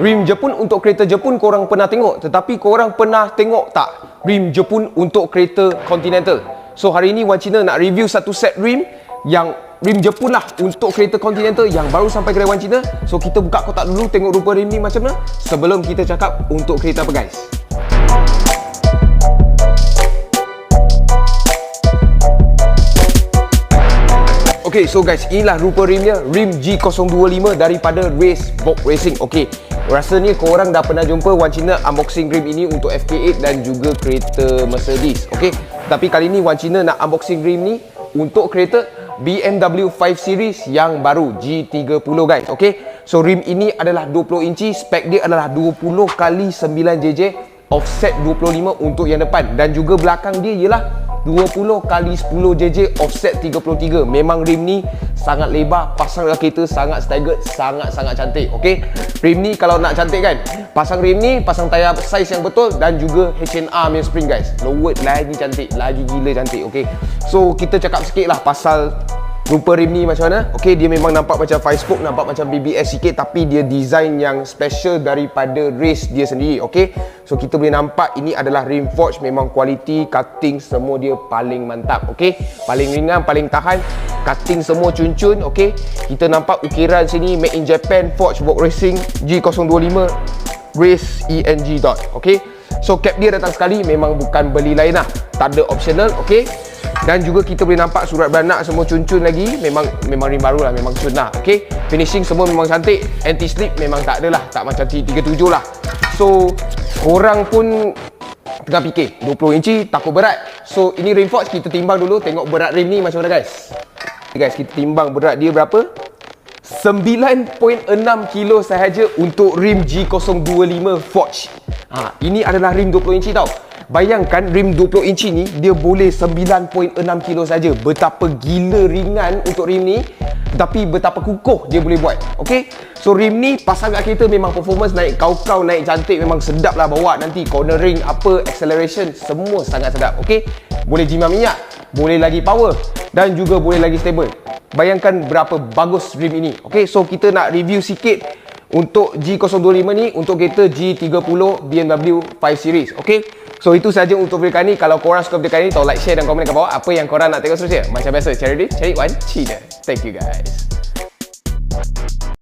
Rim Jepun untuk kereta Jepun korang pernah tengok, tetapi korang pernah tengok tak rim Jepun untuk kereta Continental? So hari ni Wan Cina nak review satu set rim yang rim Jepun lah untuk kereta Continental yang baru sampai kedai Wan Cina. So kita buka kotak dulu, tengok rupa rim ni macam mana sebelum kita cakap untuk kereta apa guys. Okay, so guys, inilah rupa rimnya, rim G025 daripada Race Box Racing. Okay, rasanya korang dah pernah jumpa Wan Cina unboxing rim ini untuk FK8 dan juga kereta Mercedes. Okay, tapi kali ni Wan Cina nak unboxing rim ni untuk kereta BMW 5 Series yang baru G30 guys. Okay, so rim ini adalah 20 inci, spek dia adalah 20x9jj, offset 25 untuk yang depan, dan juga belakang dia ialah 20x10jj, offset 33. Memang rim ni sangat lebar, pasang dalam kereta sangat staggered, sangat-sangat cantik. Okay, rim ni kalau nak cantik kan, pasang rim ni, pasang tayar saiz yang betul dan juga H&R punya spring guys. Lowered lagi cantik, lagi gila cantik. Okay, so kita cakap sikit lah pasal rupa rim ni macam mana. Okay, dia memang nampak macam 5-spoke, nampak macam BBS sikit, tapi dia design yang special daripada race dia sendiri. Okay, so kita boleh nampak ini adalah rim forge, memang quality, cutting semua dia paling mantap. Okay, paling ringan, paling tahan, cutting semua cun-cun. Okay, kita nampak ukiran sini made in Japan, Forge Box Racing G025 Race ENG dot. Okay, so cap dia datang sekali, memang bukan beli lain lah, tak ada optional. Okay, dan juga kita boleh nampak surat beranak semua cun-cun lagi, memang rim baru lah, memang cun lah. Okay, finishing semua memang cantik, anti slip memang tak ada lah, tak macam T37 lah. So korang pun tengah fikir 20 inci takut berat, so ini rim forge, kita timbang dulu tengok berat rim ni macam mana guys. Okay guys, kita timbang berat dia berapa, 9.6 kilo sahaja untuk rim G025 Forge. Ini adalah rim 20 inci tau. Bayangkan rim 20 inci ni dia boleh 9.6 kilo saja. Betapa gila ringan untuk rim ni, tapi betapa kukuh dia boleh buat. Okay, so rim ni pasang kat kereta memang performance naik kau-kau, naik cantik, memang sedap lah bawa nanti. Cornering apa, acceleration semua sangat sedap. Okay, boleh jimat minyak, boleh lagi power dan juga boleh lagi stable. Bayangkan berapa bagus rim ini. Okay, so kita nak review sikit untuk G025 ni untuk kereta G30 BMW 5 Series. Okay, so itu saja untuk video kali ni. Kalau korang suka video kali ni, tolong like, share dan komen kat bawah apa yang korang nak tengok seterusnya. Macam biasa, cari Wan Cina. Thank you guys.